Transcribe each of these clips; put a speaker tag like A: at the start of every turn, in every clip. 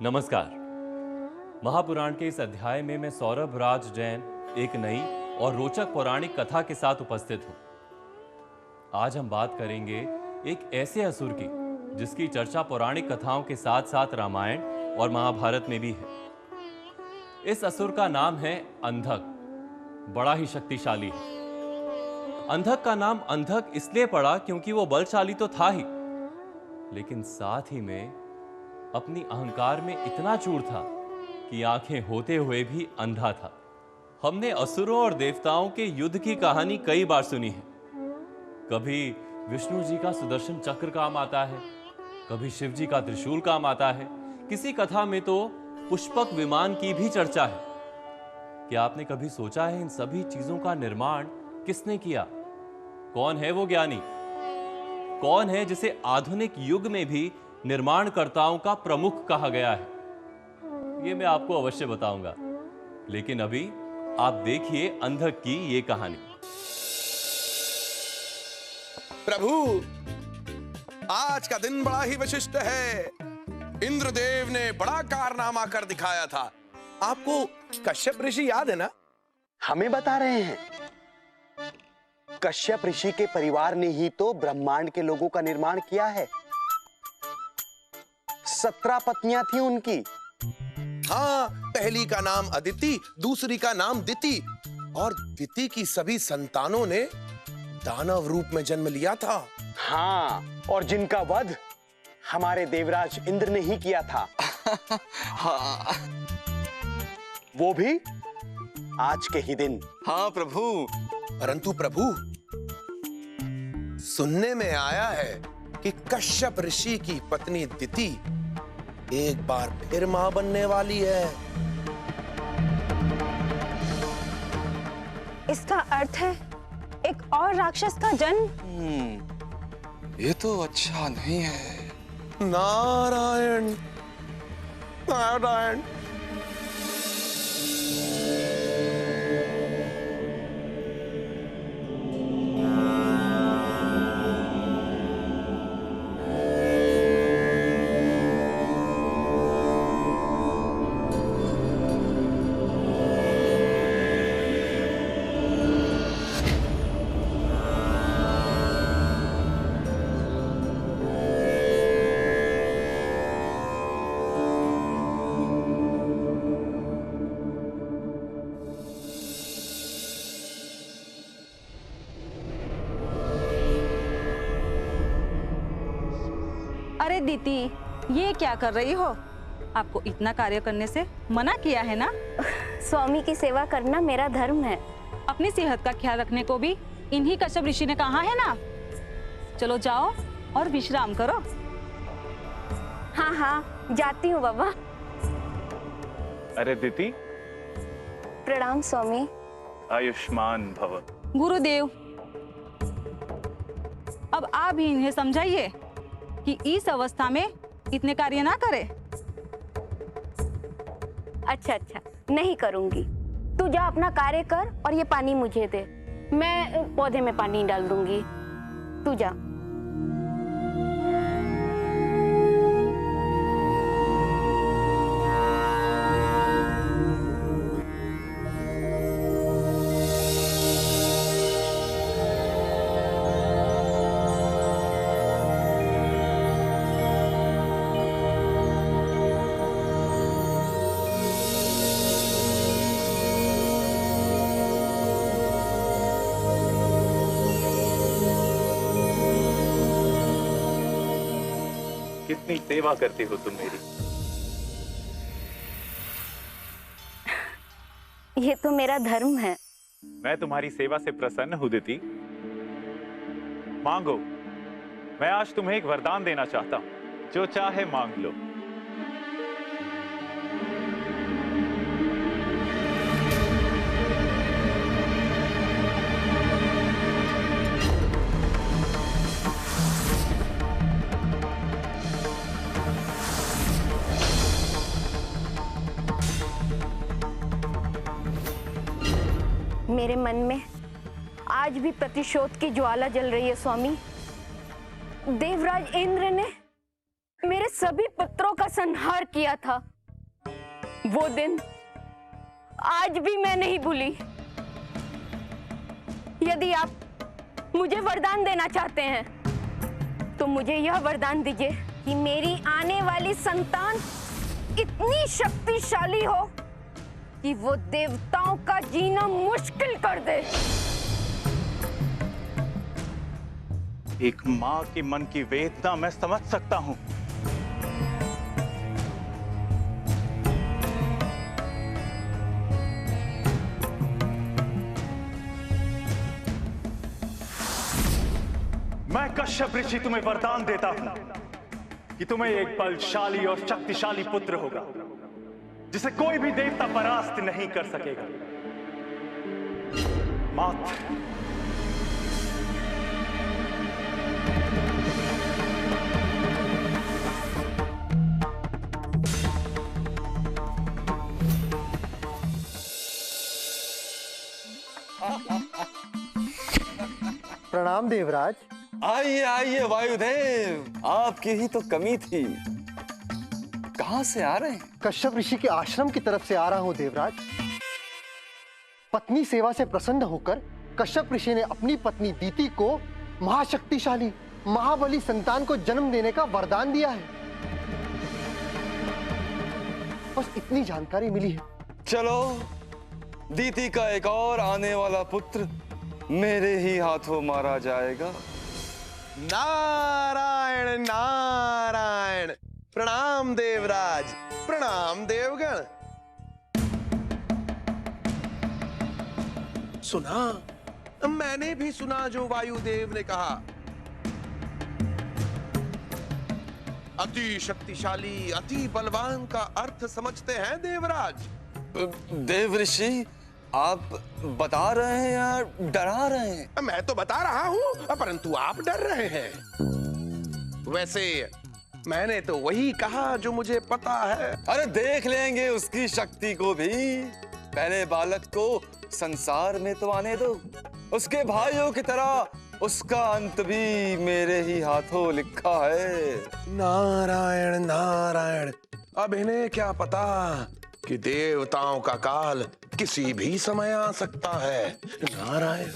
A: नमस्कार। महापुराण के इस अध्याय में मैं सौरभ राज जैन एक नई और रोचक पौराणिक कथा के साथ उपस्थित हूं। आज हम बात करेंगे एक ऐसे असुर की जिसकी चर्चा पौराणिक कथाओं के साथ साथ रामायण और महाभारत में भी है। इस असुर का नाम है अंधक। बड़ा ही शक्तिशाली है। अंधक का नाम अंधक इसलिए पड़ा क्योंकि वो बलशाली तो था ही, लेकिन साथ ही में अपनी अहंकार में इतना चूर था कि आंखें होते हुए भी अंधा था। हमने असुरों और देवताओं के युद्ध की कहानी कई बार सुनी है। कभी विष्णु जी का सुदर्शन चक्र काम आता है, कभी शिव जी का त्रिशूल काम आता है, किसी कथा में तो पुष्पक विमान की भी चर्चा है। क्या आपने कभी सोचा है इन सभी चीजों का निर्माण किसने किया? कौन है वो ज्ञानी? कौन है जिसे आधुनिक युग में भी निर्माणकर्ताओं का प्रमुख कहा गया है? ये मैं आपको अवश्य बताऊंगा, लेकिन अभी आप देखिए अंधक की ये कहानी।
B: प्रभु, आज का दिन बड़ा ही विशिष्ट है। इंद्रदेव ने बड़ा कारनामा कर दिखाया था। आपको कश्यप ऋषि याद है ना?
C: हमें बता रहे हैं। कश्यप ऋषि के परिवार ने ही तो ब्रह्मांड के लोगों का निर्माण किया है। 17 पत्नियां थी उनकी।
B: हाँ, पहली का नाम अदिति, दूसरी का नाम दिति, और दिति की सभी संतानों ने दानव रूप में जन्म लिया था।
C: हाँ, और जिनका वध हमारे देवराज इंद्र ने ही किया था।
D: हाँ।
C: वो भी आज के ही दिन।
D: हाँ प्रभु।
B: परंतु प्रभु, सुनने में आया है कि कश्यप ऋषि की पत्नी दिति एक बार फिर मां बनने वाली है।
E: इसका अर्थ है एक और राक्षस का जन्म।
D: ये तो अच्छा नहीं है।
B: नारायण नारायण।
E: अरे दीदी, ये क्या कर रही हो? आपको इतना कार्य करने से मना किया है ना?
F: स्वामी की सेवा करना मेरा धर्म है।
E: अपनी सेहत का ख्याल रखने को भी इन्हीं कश्यप ऋषि ने कहा है ना। चलो जाओ और विश्राम करो।
F: हाँ हाँ, जाती हूँ बाबा।
G: अरे दिति,
F: प्रणाम स्वामी।
G: आयुष्मान भव।
E: गुरुदेव, अब आप ही इन्हें समझाइए कि इस अवस्था में इतने कार्य ना करे।
F: अच्छा, नहीं करूंगी। तू जा अपना कार्य कर और ये पानी मुझे दे। मैं पौधे में पानी डाल दूंगी। तू जा।
G: कितनी सेवा करती हो तुम मेरी।
F: ये तो मेरा धर्म है।
G: मैं तुम्हारी सेवा से प्रसन्न हूं दिति। मांगो, मैं आज तुम्हें एक वरदान देना चाहता हूं। जो चाहे मांग लो।
F: मेरे मन में आज भी प्रतिशोध की ज्वाला जल रही है स्वामी। देवराज इंद्र ने मेरे सभी पुत्रों का संहार किया था, वो दिन आज भी मैं नहीं भूली। यदि आप मुझे वरदान देना चाहते हैं तो मुझे यह वरदान दीजिए कि मेरी आने वाली संतान इतनी शक्तिशाली हो कि वो देवताओं का जीना मुश्किल कर दे।
G: एक माँ के मन की वेदना मैं समझ सकता हूँ। मैं कश्यप ऋषि तुम्हें वरदान देता हूं कि तुम्हें एक बलशाली और शक्तिशाली पुत्र होगा जिसे कोई भी देवता परास्त नहीं कर सकेगा। मात्र
H: प्रणाम देवराज।
D: आइए आइए वायुदेव, आपकी ही तो कमी थी। कहां से आ रहे हैं?
H: कश्यप ऋषि के आश्रम की तरफ से आ रहा हूं देवराज। पत्नी सेवा से प्रसन्न होकर कश्यप ऋषि ने अपनी पत्नी दीति को महाशक्तिशाली महाबली संतान को जन्म देने का वरदान दिया है। बस इतनी जानकारी मिली है।
D: चलो, दीति का एक और आने वाला पुत्र मेरे ही हाथों मारा जाएगा।
B: नारायण नारायण। प्रणाम देवराज, प्रणाम देवगण। सुना, मैंने भी सुना जो वायुदेव ने कहा। अति शक्तिशाली, अति बलवान का अर्थ समझते हैं देवराज?
D: देव ऋषि, आप बता रहे हैं या डरा रहे हैं?
B: मैं तो बता रहा हूं, परंतु आप डर रहे हैं। वैसे मैंने तो वही कहा जो मुझे पता है।
D: अरे देख लेंगे उसकी शक्ति को भी। पहले बालक को संसार में तो आने दो। उसके भाइयों की तरह उसका अंत भी मेरे ही हाथों लिखा है।
B: नारायण नारायण। अब इन्हें क्या पता कि देवताओं का काल किसी भी समय आ सकता है। नारायण।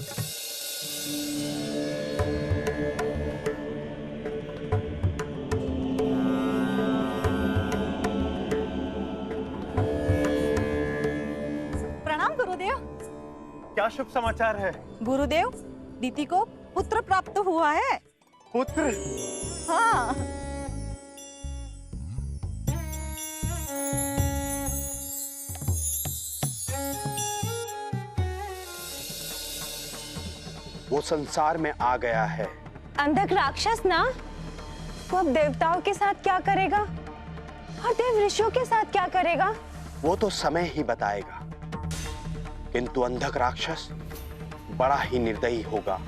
I: प्रणाम गुरुदेव।
G: क्या शुभ समाचार है?
I: गुरुदेव, दीति को पुत्र प्राप्त हुआ है।
G: पुत्र?
I: हाँ।
C: वो संसार में आ गया है।
F: अंधक राक्षस ना, वो अब देवताओं के साथ क्या करेगा और देव ऋषियों के साथ क्या करेगा
C: वो तो समय ही बताएगा। किंतु अंधक राक्षस बड़ा ही निर्दयी होगा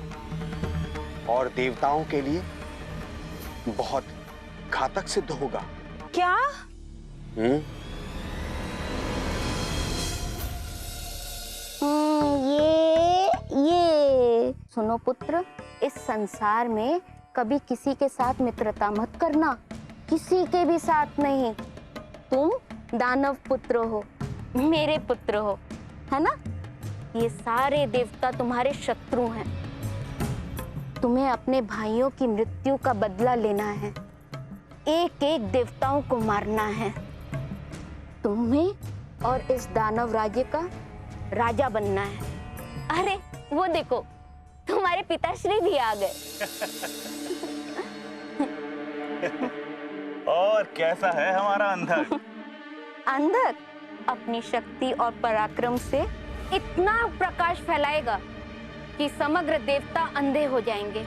C: और देवताओं के लिए बहुत घातक सिद्ध होगा।
F: क्या? ये सुनो पुत्र, इस संसार में कभी किसी के साथ मित्रता मत करना, किसी के भी साथ नहीं। तुम दानव पुत्र हो, मेरे पुत्र हो, है ना? ये सारे देवता तुम्हारे शत्रु हैं। तुम्हें अपने भाइयों की मृत्यु का बदला लेना है, एक एक देवताओं को मारना है। तुम्हें और इस दानव राज्य का राजा बनना है। अरे वो देखो, तुम्हारे पिताश्री भी आ गए।
G: और कैसा है हमारा अंधक?
F: अंधक अपनी शक्ति और पराक्रम से इतना प्रकाश फैलाएगा कि समग्र देवता अंधे हो जाएंगे।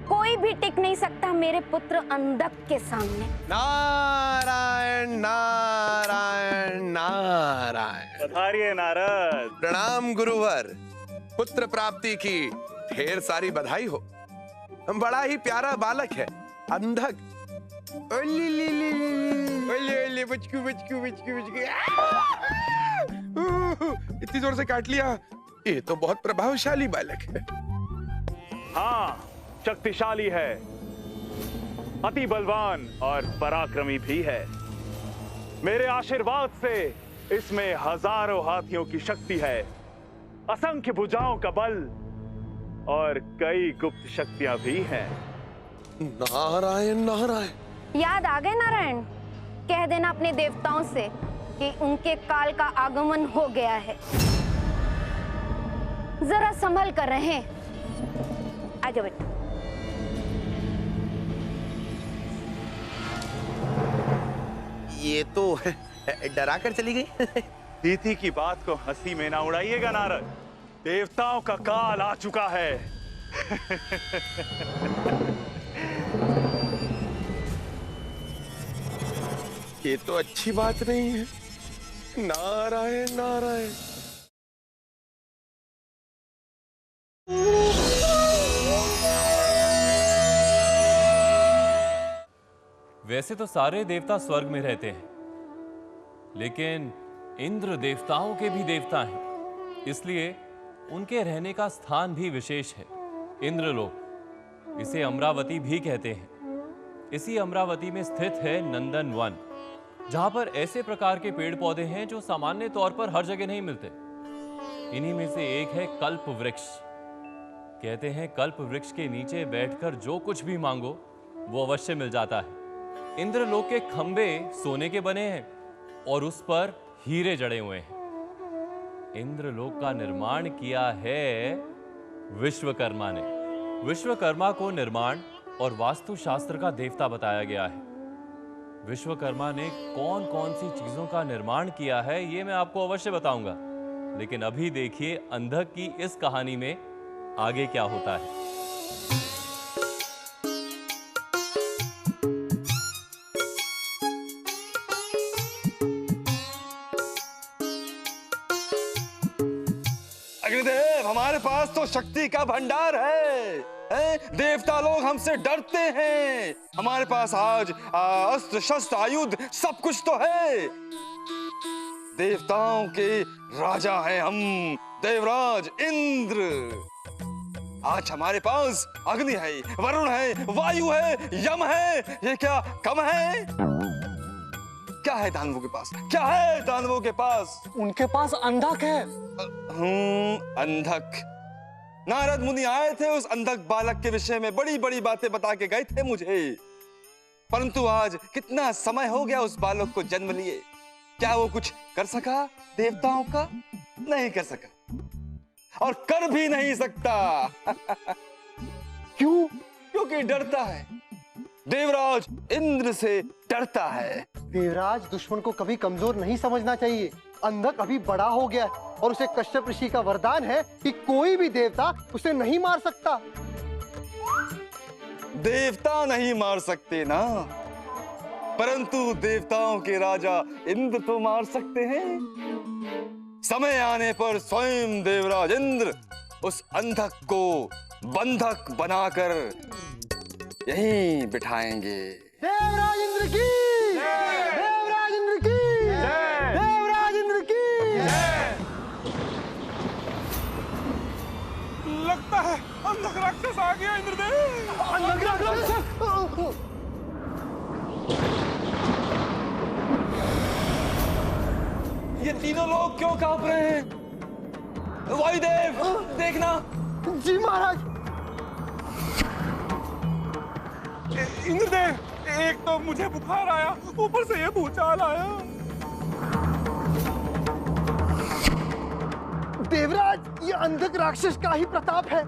F: कोई भी टिक नहीं सकता मेरे पुत्र अंधक के सामने।
B: नारायण नारायण नारायण।
G: पधारिए नारद।
B: प्रणाम गुरुवर। पुत्र प्राप्ति की ढेर सारी बधाई हो। बड़ा ही प्यारा बालक है, अंधक। ओली ली ली ओली ओली बचकू बचकू बचकू बचकू। इतनी जोर से काट लिया। ये तो बहुत प्रभावशाली बालक है।
G: हाँ, शक्तिशाली है, अति बलवान और पराक्रमी भी है। मेरे आशीर्वाद से इसमें हजारों हाथियों की शक्ति है, असंख्य भुजाओं का बल और कई गुप्त शक्तियां भी हैं।
B: नारायण नारायण।
F: याद आ गए नारायण? कह देना अपने देवताओं से कि उनके काल का आगमन हो गया है। जरा संभल कर रहें। आगे बेटा।
B: ये तो डरा कर चली गई।
G: दीति की बात को हंसी में ना उड़ाइएगा नारद, देवताओं का काल आ चुका है।
B: ये तो अच्छी बात नहीं है। नारायण नारायण।
A: वैसे तो सारे देवता स्वर्ग में रहते हैं, लेकिन इंद्र देवताओं के भी देवता हैं, इसलिए उनके रहने का स्थान भी विशेष है। इंद्रलोक, इसे अमरावती भी कहते हैं। इसी अमरावती में स्थित है नंदन वन, जहां पर ऐसे प्रकार के पेड़ पौधे हैं जो सामान्य तौर पर हर जगह नहीं मिलते। इन्हीं में से एक है कल्प वृक्ष। कहते हैं कल्प वृक्ष के नीचे बैठकर जो कुछ भी मांगो वो अवश्य मिल जाता है। इंद्रलोक के खंबे सोने के बने हैं और उस पर हीरे जड़े हुए हैं। इंद्रलोक का निर्माण किया है विश्वकर्मा ने। विश्वकर्मा को निर्माण और वास्तुशास्त्र का देवता बताया गया है। विश्वकर्मा ने कौन कौन सी चीजों का निर्माण किया है ये मैं आपको अवश्य बताऊंगा, लेकिन अभी देखिए अंधक की इस कहानी में आगे क्या होता है।
D: अग्निदेव, हमारे पास तो शक्ति का भंडार है। देवता लोग हमसे डरते हैं। हमारे पास आज अस्त्र शस्त्र आयुध सब कुछ तो है। देवताओं के राजा हैं हम, देवराज इंद्र। आज हमारे पास अग्नि है, वरुण है, वायु है, यम है। ये क्या कम है? क्या है दानवों के पास? क्या है दानवों के पास?
H: उनके पास अंधक है।
D: अंधक। नारद मुनि आए थे, उस अंधक बालक के विषय में बड़ी बड़ी बातें बता के गए थे मुझे। परंतु आज कितना समय हो गया उस बालक को जन्म लिए। क्या वो कुछ कर सका देवताओं का? नहीं कर सका और कर भी नहीं सकता।
H: क्यों?
D: क्योंकि डरता है। देवराज इंद्र से डरता है।
H: देवराज, दुश्मन को कभी कमजोर नहीं समझना चाहिए। अंधक अभी बड़ा हो गया है और उसे कश्यप ऋषि का वरदान है कि कोई भी देवता उसे नहीं मार सकता।
D: देवता नहीं मार सकते ना, परंतु देवताओं के राजा इंद्र तो मार सकते हैं। समय आने पर स्वयं देवराज इंद्र उस अंधक को बंधक बनाकर यहीं बिठाएंगे।
H: देवराज इंद्र की! देवराज इंद्र की! देवराज इंद्र की!
B: लगता है अंधक राक्षस आ गया इंद्रदेव।
H: अंधक राक्षस!
D: ये तीनों लोग क्यों कांप रहे हैं? वायुदेव, देखना।
H: जी महाराज।
B: इंद्रदेव, एक तो मुझे बुखार आया, ऊपर से ये भूचाल आया।
H: देवराज, ये अंधक राक्षस का ही प्रताप है।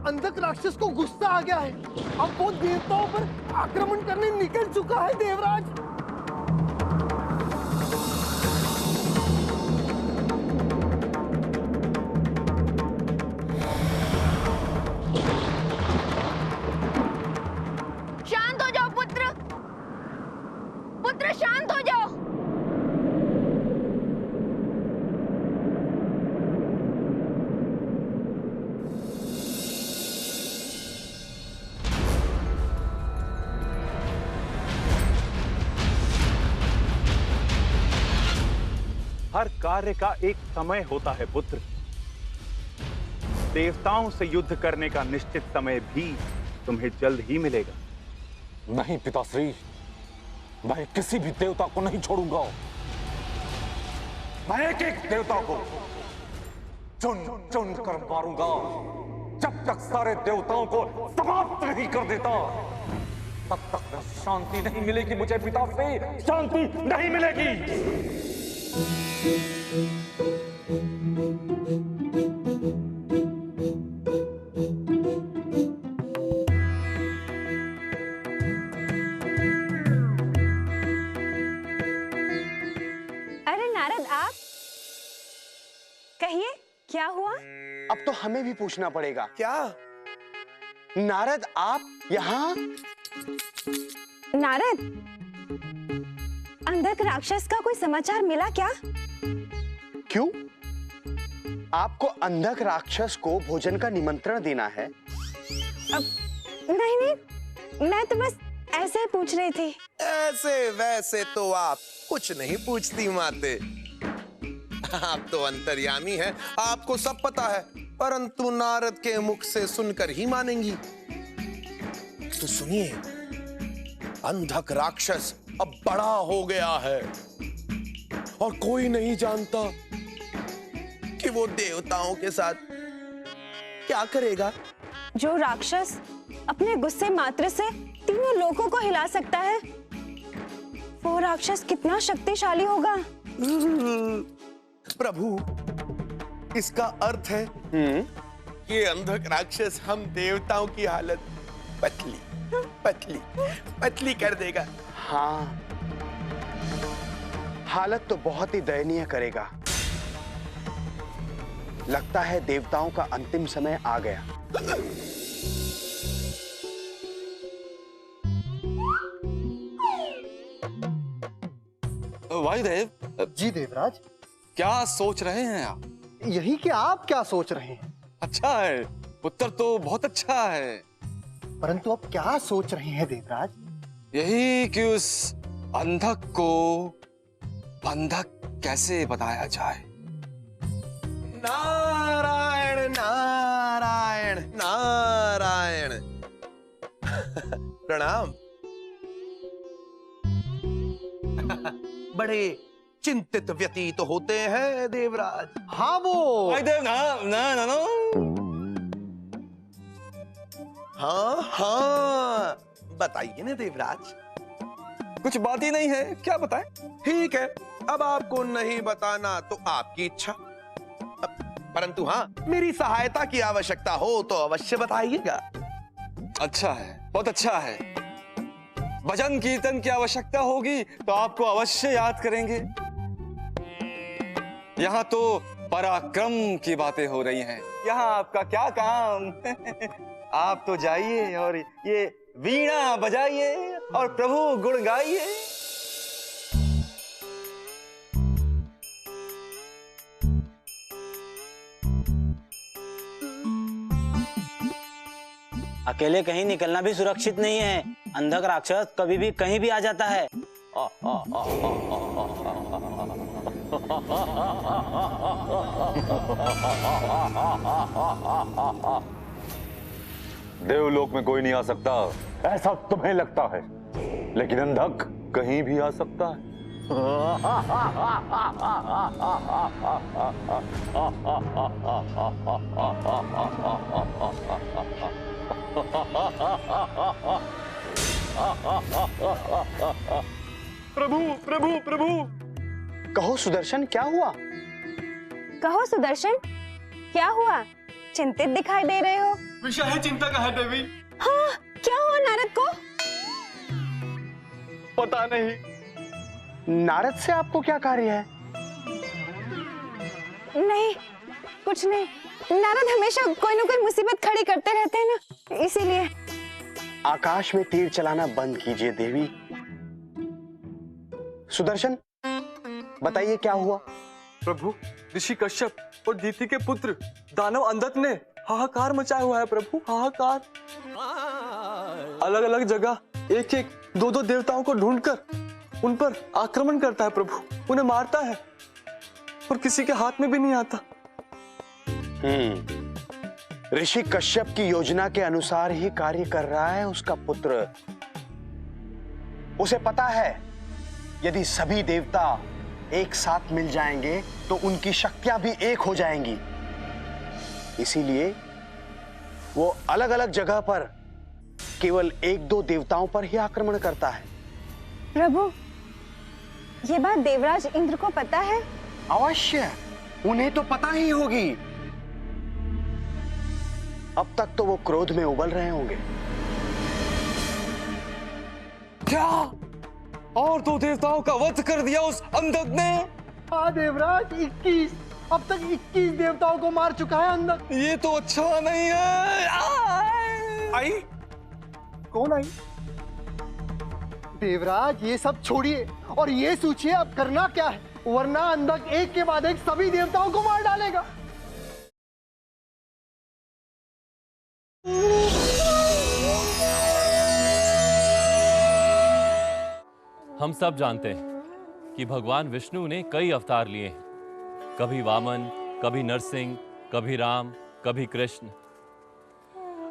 H: अंधक राक्षस को गुस्सा आ गया है। अब वो देवताओं पर आक्रमण करने निकल चुका है देवराज।
F: शांत हो जाओ पुत्र। पुत्र शांत हो जाओ।
G: हर कार्य का एक समय होता है पुत्र। देवताओं से युद्ध करने का निश्चित समय भी तुम्हें जल्द ही मिलेगा।
J: नहीं पिताश्री,
C: मैं किसी भी देवता को नहीं छोड़ूंगा। मैं एक एक देवता को चुन चुन कर मारूंगा जब तक सारे देवताओं को समाप्त नहीं कर देता, तब तक शांति नहीं मिलेगी। मुझे पिता से शांति नहीं मिलेगी।
I: अरे नारद, आप कहिए क्या हुआ?
C: अब तो हमें भी पूछना पड़ेगा।
B: क्या?
C: नारद, आप यहाँ?
I: नारद, अंधक राक्षस का कोई समाचार मिला क्या?
C: क्यों? आपको अंधक राक्षस को भोजन का निमंत्रण देना है?
I: नहीं नहीं, मैं तो बस ऐसे ही पूछ रही थी।
B: ऐसे वैसे तो आप कुछ नहीं पूछती माते। आप तो अंतर्यामी हैं, आपको सब पता है, परंतु नारद के मुख से सुनकर ही मानेंगी। तो सुनिए, अंधक राक्षस अब बड़ा हो गया है और कोई नहीं जानता कि वो देवताओं के साथ क्या करेगा।
I: जो राक्षस अपने गुस्से मात्र से तीनों लोगों को हिला सकता है, वो राक्षस कितना शक्तिशाली होगा।
B: प्रभु, इसका अर्थ है कि अंधक राक्षस हम देवताओं की हालत पतली पतली पतली कर देगा।
C: हाँ, हालत तो बहुत ही दयनीय करेगा। लगता है देवताओं का अंतिम समय आ गया।
D: वायुदेव,
H: जी देवराज।
D: क्या सोच रहे हैं आप?
H: यही कि आप क्या सोच रहे हैं?
D: अच्छा है, उत्तर तो बहुत अच्छा है।
H: परंतु अब क्या सोच रहे हैं देवराज?
D: यही कि उस अंधक को बंधक कैसे बनाया जाए।
B: नारायण नारायण नारायण। प्रणाम। बड़े चिंतित व्यतीत होते हैं देवराज।
H: हाँ, वो
D: वायुदेव, ना ना ना ना।
B: हाँ हाँ, बताइए ना देवराज।
D: कुछ बात ही नहीं है, क्या बताएं?
B: ठीक है, अब आपको नहीं बताना तो आपकी इच्छा, परंतु हाँ, मेरी सहायता की आवश्यकता हो तो अवश्य बताइएगा।
D: अच्छा है, बहुत अच्छा है। भजन कीर्तन की आवश्यकता होगी तो आपको अवश्य याद करेंगे। यहाँ तो पराक्रम की बातें हो रही हैं। यहाँ आपका क्या काम? आप तो जाइए और ये वीणा बजाइए और प्रभु गुण गाइए।
J: अकेले कहीं निकलना भी सुरक्षित नहीं है। अंधक राक्षस कभी भी कहीं भी आ जाता है।
K: देवलोक में कोई नहीं आ सकता ऐसा तुम्हें लगता है, लेकिन अंधक कहीं भी आ सकता है।
D: प्रभु प्रभु प्रभु।
C: कहो सुदर्शन, क्या हुआ?
I: कहो सुदर्शन, क्या हुआ? चिंतित दिखाई दे रहे हो।
D: विषय है चिंता का है देवी।
I: हाँ, क्या हुआ नारद को?
D: पता नहीं।
C: नारद से आपको क्या कार्य है?
I: नहीं, कुछ नहीं। नारद हमेशा कोई ना कोई मुसीबत खड़ी करते रहते हैं ना, इसीलिए।
C: आकाश में तीर चलाना बंद कीजिए देवी। सुदर्शन, बताइए क्या हुआ?
L: प्रभु, ऋषि कश्यप और दीति के पुत्र दानव अंधक ने हाहाकार मचाया हुआ है प्रभु, हाहाकार। अलग अलग जगह एक एक दो दो देवताओं को ढूंढकर उन पर आक्रमण करता है प्रभु, उन्हें मारता है और किसी के हाथ में भी नहीं आता।
C: ऋषि कश्यप की योजना के अनुसार ही कार्य कर रहा है उसका पुत्र। उसे पता है यदि सभी देवता एक साथ मिल जाएंगे तो उनकी शक्तियां भी एक हो जाएंगी। इसीलिए वो अलग अलग जगह पर केवल एक दो देवताओं पर ही आक्रमण करता है।
I: प्रभु, ये बात देवराज इंद्र को पता है?
C: अवश्य, उन्हें तो पता ही होगी। अब तक तो वो क्रोध में उबल रहे होंगे।
D: क्या? और दो देवताओं का वध कर दिया उस अंधक ने?
H: हाँ देवराज, 21। अब तक 21 देवताओं को मार चुका है अंधक।
D: ये तो अच्छा नहीं है।
B: आई?
H: कौन आई? देवराज, ये सब छोड़िए और ये सोचिए अब करना क्या है, वरना अंधक एक के बाद एक सभी देवताओं को मार डालेगा।
A: हम सब जानते हैं कि भगवान विष्णु ने कई अवतार लिए हैं। कभी वामन, कभी नरसिंह, कभी राम, कभी कृष्ण।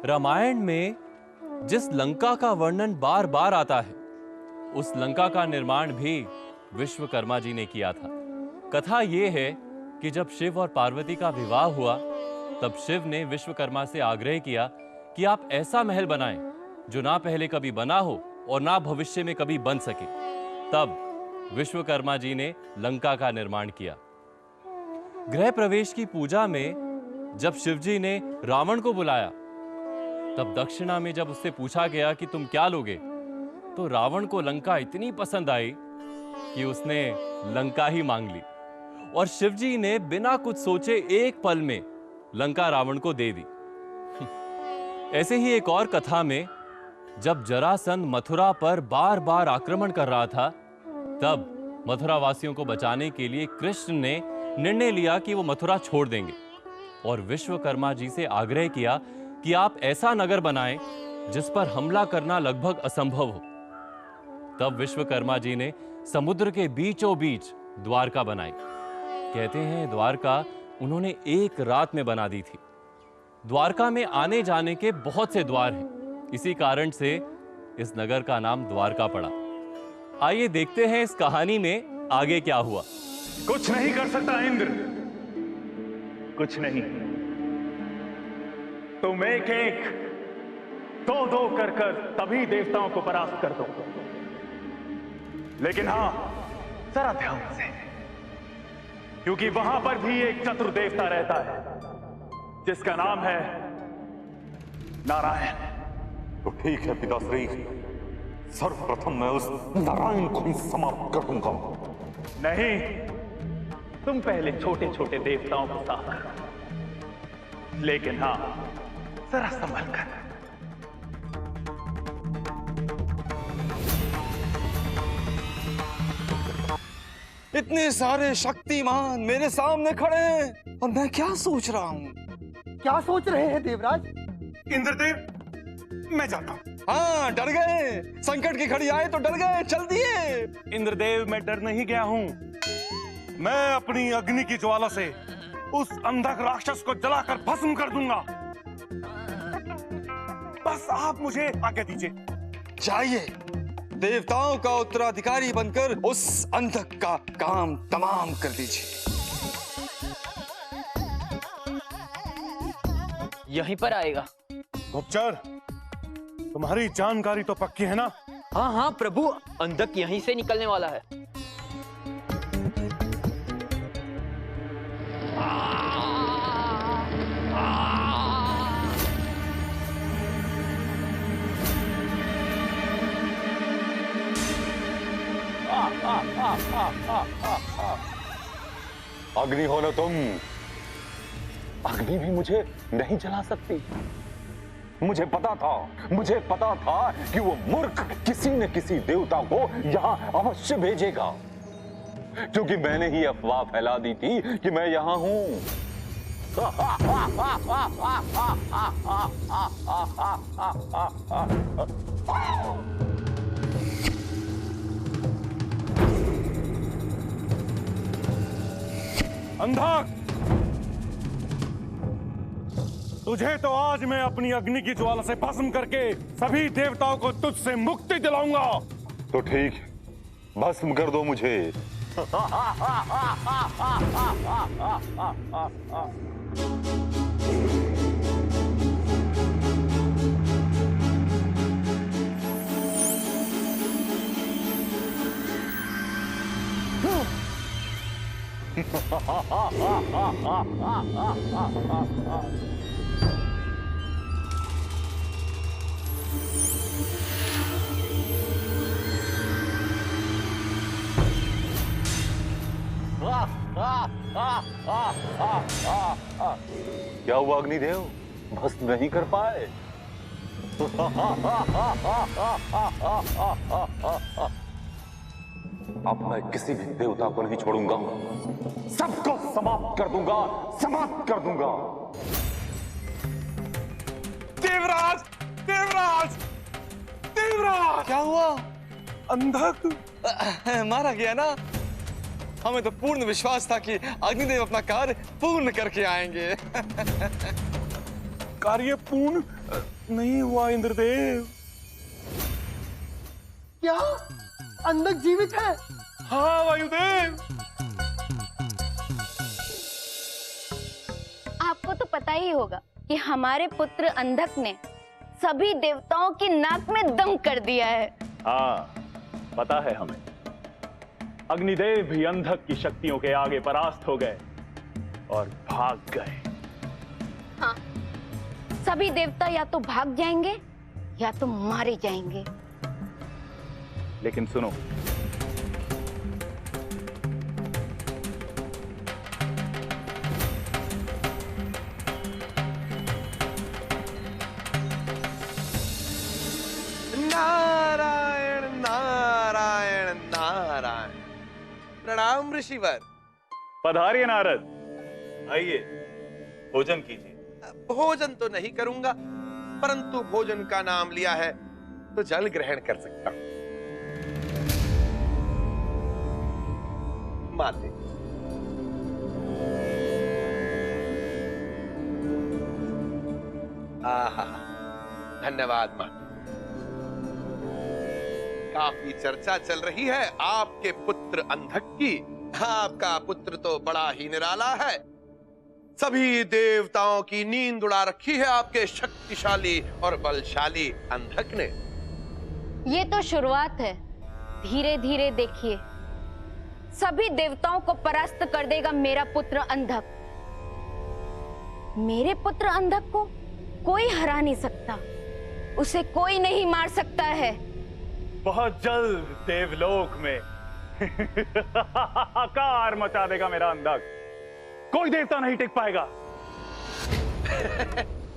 A: रामायण में जिस लंका का वर्णन बार बार आता है, उस लंका का निर्माण भी विश्वकर्मा जी ने किया था। कथा यह है कि जब शिव और पार्वती का विवाह हुआ, तब शिव ने विश्वकर्मा से आग्रह किया कि आप ऐसा महल बनाएं जो ना पहले कभी बना हो और ना भविष्य में कभी बन सके। तब विश्वकर्मा जी ने लंका का निर्माण किया। गृह प्रवेश की पूजा में जब शिवजी ने रावण को बुलाया, तब दक्षिणा में जब उससे पूछा गया कि तुम क्या लोगे, तो रावण को लंका इतनी पसंद आई कि उसने लंका ही मांग ली और शिवजी ने बिना कुछ सोचे एक पल में लंका रावण को दे दी। ऐसे ही एक और कथा में जब जरासंध मथुरा पर बार बार आक्रमण कर रहा था, तब मथुरा वासियों को बचाने के लिए कृष्ण ने निर्णय लिया कि वो मथुरा छोड़ देंगे और विश्वकर्मा जी से आग्रह किया कि आप ऐसा नगर बनाएं जिस पर हमला करना लगभग असंभव हो। तब विश्वकर्मा जी ने समुद्र के बीचों बीच द्वारका बनाई। कहते हैं द्वारका उन्होंने एक रात में बना दी थी। द्वारका में आने जाने के बहुत से द्वार हैं, इसी कारण से इस नगर का नाम द्वारका पड़ा। आइए देखते हैं इस कहानी में आगे क्या हुआ।
G: कुछ नहीं कर सकता इंद्र, कुछ नहीं। तुम एक एक, दो दो कर कर तभी देवताओं को परास्त कर दो। लेकिन हां, जरा ध्यान से, क्योंकि वहां पर भी एक चतुर देवता रहता है जिसका नाम है नारायण।
K: तो ठीक है पिताश्री, सर्वप्रथम मैं उस नारायण को ही समाप्त कर दूंगा।
G: नहीं, तुम पहले छोटे छोटे देवताओं को साफ करो, लेकिन हां, जरा संभल कर।
D: इतने सारे शक्तिमान मेरे सामने खड़े हैं और मैं क्या सोच रहा हूँ?
H: क्या सोच रहे हैं देवराज?
G: इंद्रदेव, मैं जाता हूं।
D: हाँ, डर गए। संकट की घड़ी आए तो डर गए, चल दिए।
G: इंद्रदेव, मैं डर नहीं गया हूं। मैं अपनी अग्नि की ज्वाला से उस अंधक राक्षस को जलाकर भस्म कर दूंगा। बस आप मुझे आज्ञा दीजिए।
D: जाइए, देवताओं का उत्तराधिकारी बनकर उस अंधक का काम तमाम कर दीजिए।
M: यहीं पर आएगा।
G: गुप्तचर, तुम्हारी जानकारी तो पक्की है ना?
M: हाँ हाँ प्रभु, अंधक यहीं से निकलने वाला है।
K: अग्नि हो न तुम, अग्नि भी मुझे नहीं जला सकती। मुझे पता था कि वो मूर्ख किसी न किसी देवता को यहां अवश्य भेजेगा, क्योंकि मैंने ही अफवाह फैला दी थी कि मैं यहां हूं।
G: अंधक, तुझे तो आज मैं अपनी अग्नि की ज्वाला से भस्म करके सभी देवताओं को तुझसे मुक्ति दिलाऊंगा।
K: तो ठीक, भस्म कर दो मुझे। क्या हुआ अग्निदेव, भस्म नहीं कर पाए? अब मैं किसी भी देवता को नहीं छोड़ूंगा, सबको समाप्त कर दूंगा, समाप्त कर दूंगा।
D: देवराज, देवराज, देवराज! क्या हुआ? अंधक मारा गया ना? हमें तो पूर्ण विश्वास था कि अग्निदेव अपना कार्य पूर्ण करके आएंगे।
K: कार्य पूर्ण नहीं हुआ इंद्रदेव।
H: क्या अंधक जीवित है?
K: हाँ वायुदेव।
F: आपको तो पता ही होगा कि हमारे पुत्र अंधक ने सभी देवताओं की नाक में दम कर दिया है।
G: हाँ, पता है हमें। अग्निदेव भी अंधक की शक्तियों के आगे परास्त हो गए और भाग गए।
F: हाँ, सभी देवता या तो भाग जाएंगे या तो मारे जाएंगे।
G: लेकिन सुनो,
B: नारायण नारायण नारायण। प्रणाम ऋषिवर।
G: पधारिए नारद, आइए भोजन कीजिए।
B: भोजन तो नहीं करूंगा, परंतु भोजन का नाम लिया है तो जल ग्रहण कर सकता हूं। माते, आहा, धन्यवाद माते। काफी चर्चा चल रही है आपके पुत्र अंधक की। आपका पुत्र तो बड़ा ही निराला है, सभी देवताओं की नींद उड़ा रखी है आपके शक्तिशाली और बलशाली अंधक ने।
F: ये तो शुरुआत है, धीरे धीरे देखिए सभी देवताओं को परास्त कर देगा मेरा पुत्र अंधक। मेरे पुत्र अंधक को कोई हरा नहीं सकता, उसे कोई नहीं मार सकता है।
G: बहुत जल्द देवलोक में हाहाकार मचा देगा मेरा अंधक, कोई देवता नहीं टिक पाएगा।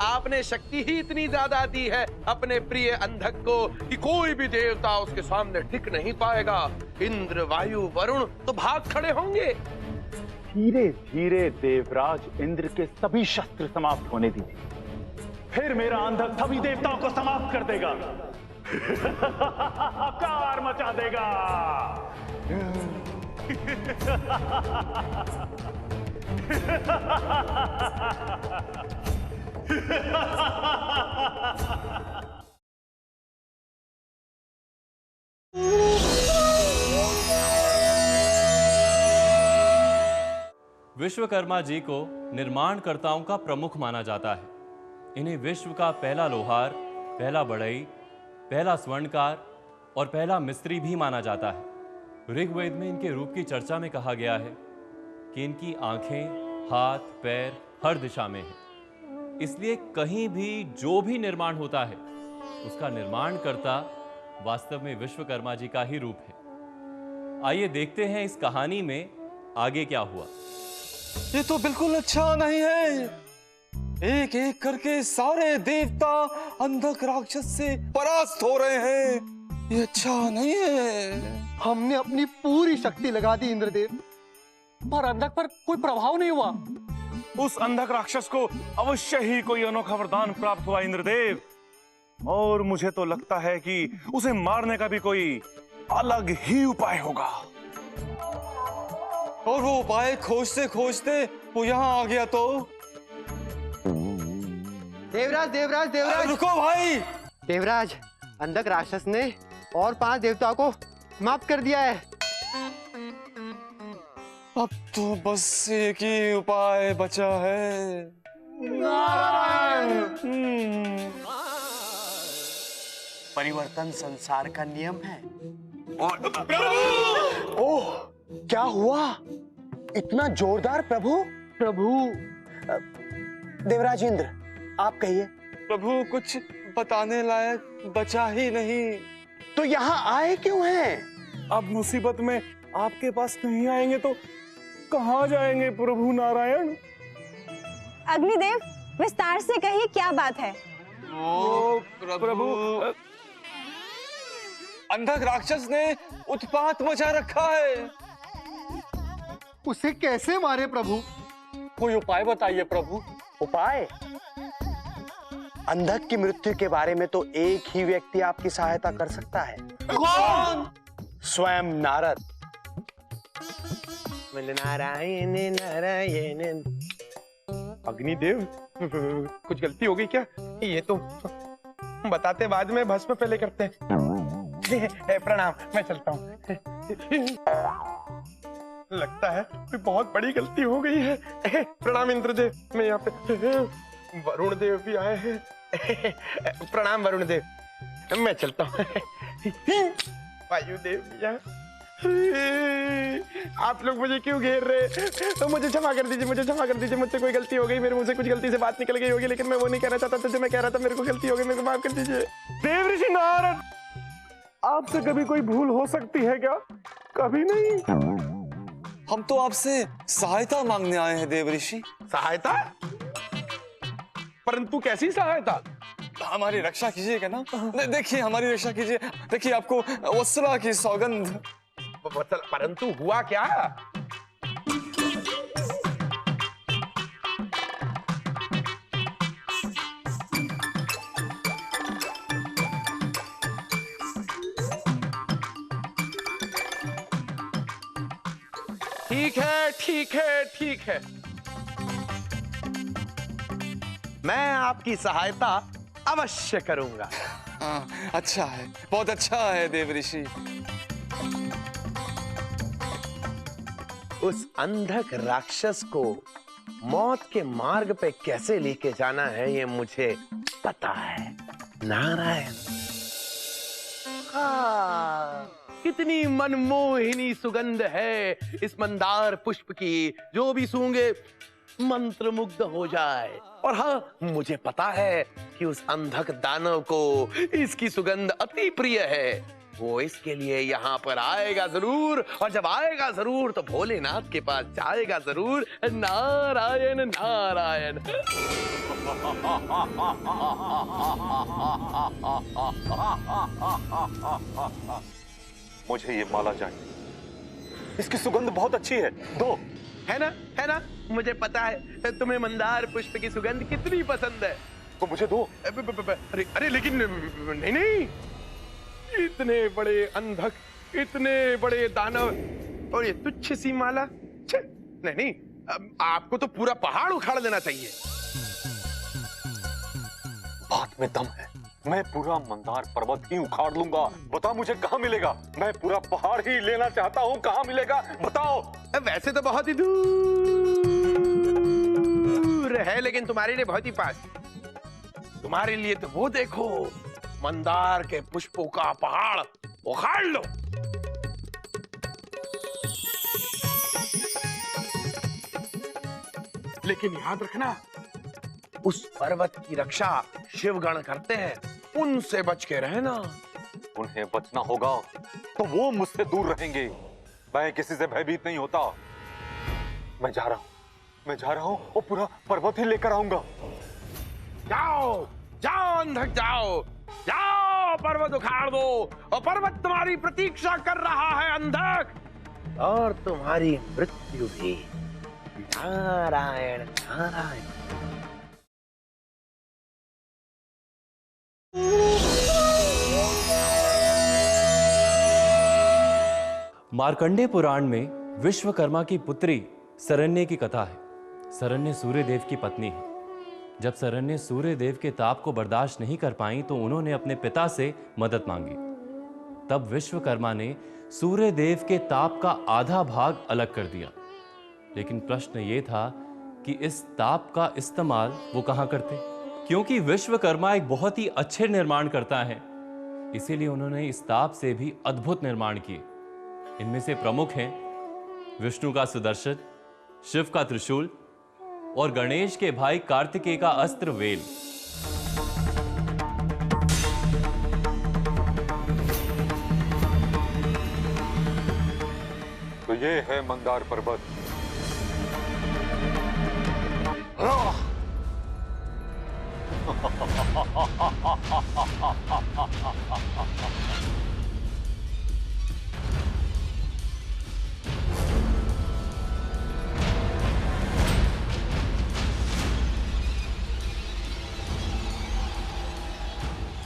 B: आपने शक्ति ही इतनी ज्यादा दी है अपने प्रिय अंधक को कि कोई भी देवता उसके सामने टिक नहीं पाएगा। इंद्र, वायु, वरुण तो भाग खड़े होंगे।
G: धीरे धीरे देवराज इंद्र के सभी शस्त्र समाप्त होने दीजिए, फिर मेरा अंधक सभी देवताओं को समाप्त कर देगा, हाहाकार मचा देगा।
A: विश्वकर्मा जी को निर्माणकर्ताओं का प्रमुख माना जाता है। इन्हें विश्व का पहला लोहार, पहला बढ़ई, पहला स्वर्णकार और पहला मिस्त्री भी माना जाता है। ऋग्वेद में इनके रूप की चर्चा में कहा गया है कि इनकी आंखें, हाथ, पैर हर दिशा में हैं। इसलिए कहीं भी जो भी निर्माण होता है उसका निर्माण करता वास्तव में विश्वकर्मा जी का ही रूप है। आइए देखते हैं इस कहानी में आगे क्या हुआ।
D: ये तो बिल्कुल अच्छा नहीं है। एक एक करके सारे देवता अंधक राक्षस से परास्त हो रहे हैं। ये अच्छा नहीं है।
H: हमने अपनी पूरी शक्ति लगा दी इंद्रदेव, पर अंधक पर कोई प्रभाव नहीं हुआ।
G: उस अंधक राक्षस को अवश्य ही कोई अनोखा वरदान प्राप्त हुआ इंद्रदेव, और मुझे तो लगता है कि उसे मारने का भी कोई अलग ही उपाय होगा।
D: और वो उपाय खोजते खोजते वो यहाँ आ गया तो।
N: देवराज देवराज देवराज
D: रुको भाई।
N: देवराज, अंधक राक्षस ने और 5 देवताओं को
H: माफ कर दिया है।
D: अब तो बस एक ही उपाय बचा है।
C: परिवर्तन संसार का नियम है। ओह, क्या हुआ? इतना जोरदार प्रभु? प्रभु देवराज इंद्र, आप कहिए।
D: प्रभु, कुछ बताने लायक बचा ही नहीं।
C: तो यहाँ आए क्यों हैं?
G: अब मुसीबत में आपके पास नहीं आएंगे तो कहाँ जाएंगे प्रभु नारायण?
I: अग्निदेव, विस्तार से कहिए, क्या बात है?
D: ओ प्रभु, अंधक राक्षस ने उत्पात मचा रखा है।
H: उसे कैसे मारे प्रभु?
L: कोई उपाय बताइए प्रभु।
C: उपाय? अंधक की मृत्यु के बारे में तो एक ही व्यक्ति आपकी सहायता कर सकता है।
D: कौन?
C: स्वयं नारद।
B: नारायण नारायण। अग्निदेव, कुछ गलती हो गई क्या? ये तो बताते बाद में, भस्म पहले करते हैं। प्रणाम, मैं चलता हूँ। लगता है कोई बहुत बड़ी गलती हो गई है। प्रणाम इंद्रदेव, मैं यहाँ पे। वरुण देव भी आए हैं। प्रणाम वरुण देव, मैं चलता हूँ। वायुदेव भैया, आप लोग मुझे क्यों घेर रहे? तो मुझे क्षमा कर दीजिए, मुझे क्षमा कर दीजिए। मुझसे कोई गलती हो गई, मेरे मुंह से कुछ गलती से बात निकल गई होगी, लेकिन मैं वो नहीं कहना चाहता था जो मैं कह रहा था। मेरे को गलती हो गई, मेरे को माफ कर दीजिए।
G: देव ऋषि नारद, आपसे कभी कोई भूल हो सकती है क्या? कभी नहीं।
D: हम तो आपसे सहायता मांगने आए हैं देव ऋषि।
B: सहायता? परंतु कैसी सहायता?
D: हमारी रक्षा कीजिएगा ना। देखिए, हमारी रक्षा कीजिए। देखिए, आपको वत्सला की सौगंध।
B: परंतु हुआ क्या? ठीक है, ठीक है, ठीक है। मैं आपकी सहायता अवश्य करूंगा।
D: हाँ, अच्छा है, बहुत अच्छा है देव ऋषि।
B: उस अंधक राक्षस को मौत के मार्ग पे कैसे लेके जाना है, ये मुझे पता है। नारायण, कितनी मनमोहिनी सुगंध है इस मंदार पुष्प की, जो भी सूंघे मंत्रमुग्ध हो जाए। और हाँ, मुझे पता है कि उस अंधक दानव को इसकी सुगंध अति प्रिय है। वो इसके लिए यहाँ पर आएगा जरूर, और जब आएगा जरूर तो भोलेनाथ के पास जाएगा जरूर। नारायण नारायण।
K: मुझे ये माला चाहिए, इसकी सुगंध बहुत अच्छी है। दो।
B: है ना, है ना? मुझे पता है तुम्हें मंदार पुष्प की सुगंध कितनी पसंद है।
K: तो मुझे दो।
B: अरे अरे, लेकिन नहीं नहीं, इतने बड़े अंधक, इतने बड़े दानव, और ये तुच्छ सी माला? नहीं नहीं, आपको तो पूरा पहाड़ उखाड़ देना चाहिए।
K: बात में दम है, मैं पूरा मंदार पर्वत ही उखाड़ लूंगा। बता मुझे कहाँ मिलेगा? मैं पूरा पहाड़ ही लेना चाहता हूँ, कहाँ मिलेगा बताओ।
B: वैसे तो बहुत ही दूर है, लेकिन तुम्हारे लिए बहुत ही पास। तुम्हारे लिए तो वो देखो, मंदार के पुष्पों का पहाड़ उखाड़ लो। लेकिन याद रखना, उस पर्वत की रक्षा शिवगण करते हैं, उनसे बच के रहना।
K: उन्हें बचना होगा तो वो मुझसे दूर रहेंगे। मैं किसी से भयभीत नहीं होता। मैं जा रहा हूँ, मैं जा रहा हूँ, और पूरा पर्वत ही लेकर आऊंगा।
B: जाओ जाओ अंधक, जाओ जाओ, पर्वत उखाड़ दो, और पर्वत तुम्हारी प्रतीक्षा कर रहा है अंधक, और तुम्हारी मृत्यु भी। नारायण नारायण।
A: मार्कंडेय पुराण में विश्वकर्मा की पुत्री सरण्य की कथा है। सरण्य सूर्यदेव की पत्नी है। जब सरण्य सूर्यदेव के ताप को बर्दाश्त नहीं कर पाई तो उन्होंने अपने पिता से मदद मांगी। तब विश्वकर्मा ने सूर्य देव के ताप का आधा भाग अलग कर दिया। लेकिन प्रश्न ये था कि इस ताप का इस्तेमाल वो कहां करते, क्योंकि विश्वकर्मा एक बहुत ही अच्छे निर्माण करता है, इसीलिए उन्होंने इस ताप से भी अद्भुत निर्माण किए। इनमें से प्रमुख हैं विष्णु का सुदर्शन, शिव का त्रिशूल और गणेश के भाई कार्तिकेय का अस्त्र वेल।
K: तो ये है मंदार पर्वत।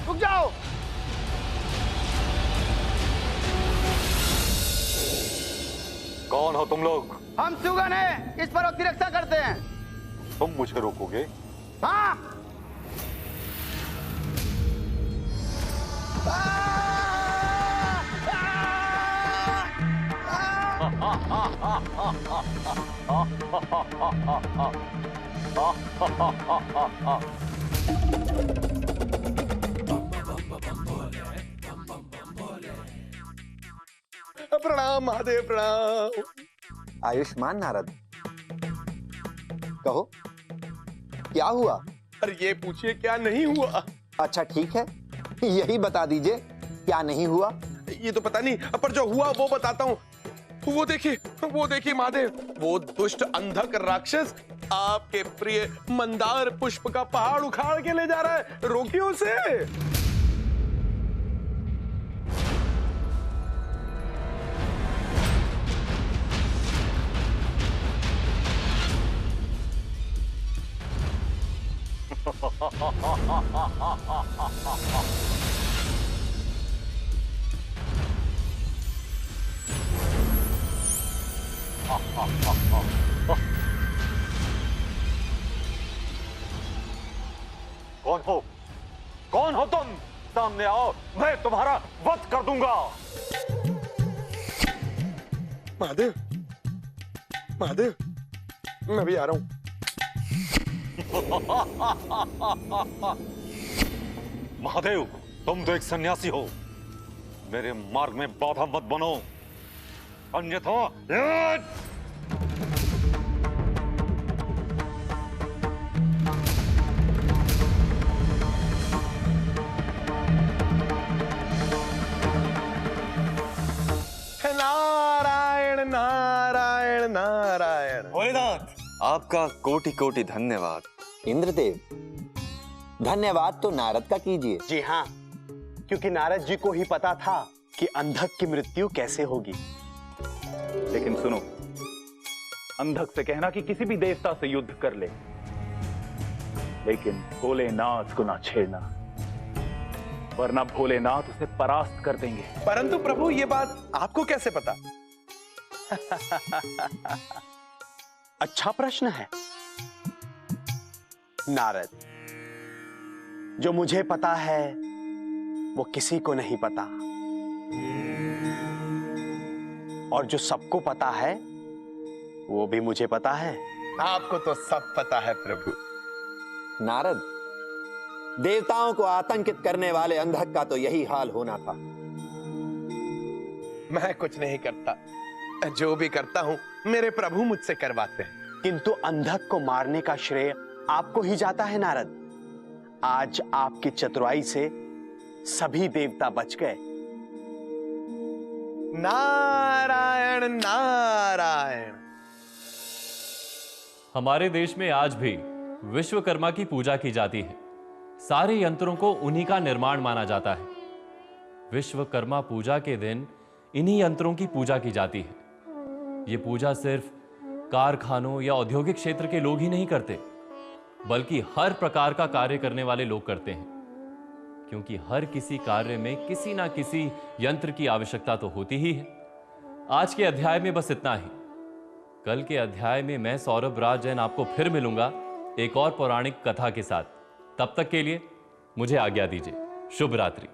H: रुक जाओ।
K: कौन हो तुम लोग?
N: हम सुगन हैं, इस पर्वत की रक्षा करते हैं।
K: तुम मुझे रोकोगे?
N: हाँ।
B: प्रणाम महादेव, प्रणाम।
C: आयुष्मान नारद, कहो क्या हुआ?
B: अरे ये पूछिए क्या नहीं हुआ।
C: अच्छा ठीक है, यही बता दीजिए क्या नहीं हुआ।
B: ये तो पता नहीं, पर जो हुआ वो बताता हूँ। वो देखिए महादेव, वो दुष्ट अंधक राक्षस आपके प्रिय मंदार पुष्प का पहाड़ उखाड़ के ले जा रहा है। रोकिए उसे।
K: कौन हो? कौन हो तुम? सामने आओ, मैं तुम्हारा वध कर दूंगा।
B: महादेव, महादेव, मैं भी आ रहा हूं।
K: महादेव, तुम तो एक सन्यासी हो, मेरे मार्ग में बाधा मत बनो, अन्यथा
B: नारायण नारायण नारायण।
D: भोलेनाथ, आपका कोटि कोटि धन्यवाद।
C: इंद्रदेव, धन्यवाद तो नारद का कीजिए। जी हाँ, क्योंकि नारद जी को ही पता था कि अंधक की मृत्यु कैसे होगी।
O: लेकिन सुनो, अंधक से कहना कि किसी भी देवता से युद्ध कर ले, लेकिन भोलेनाथ को ना छेड़ना, वरना भोलेनाथ उसे परास्त कर देंगे।
B: परंतु प्रभु, ये बात आपको कैसे पता?
C: अच्छा प्रश्न है नारद। जो मुझे पता है वो किसी को नहीं पता, और जो सबको पता है वो भी मुझे पता है।
B: आपको तो सब पता है प्रभु।
C: नारद, देवताओं को आतंकित करने वाले अंधक का तो यही हाल होना था।
B: मैं कुछ नहीं करता, जो भी करता हूं मेरे प्रभु मुझसे करवाते हैं।
C: किंतु अंधक को मारने का श्रेय आपको ही जाता है नारद। आज आपकी चतुराई से सभी देवता बच गए।
B: नारायण नारायण।
A: हमारे देश में आज भी विश्वकर्मा की पूजा की जाती है। सारे यंत्रों को उन्हीं का निर्माण माना जाता है। विश्वकर्मा पूजा के दिन इन्हीं यंत्रों की पूजा की जाती है। ये पूजा सिर्फ कारखानों या औद्योगिक क्षेत्र के लोग ही नहीं करते, बल्कि हर प्रकार का कार्य करने वाले लोग करते हैं, क्योंकि हर किसी कार्य में किसी ना किसी यंत्र की आवश्यकता तो होती ही है। आज के अध्याय में बस इतना ही। कल के अध्याय में मैं सौरभ राज जैन आपको फिर मिलूंगा एक और पौराणिक कथा के साथ। तब तक के लिए मुझे आज्ञा दीजिए। शुभ रात्रि।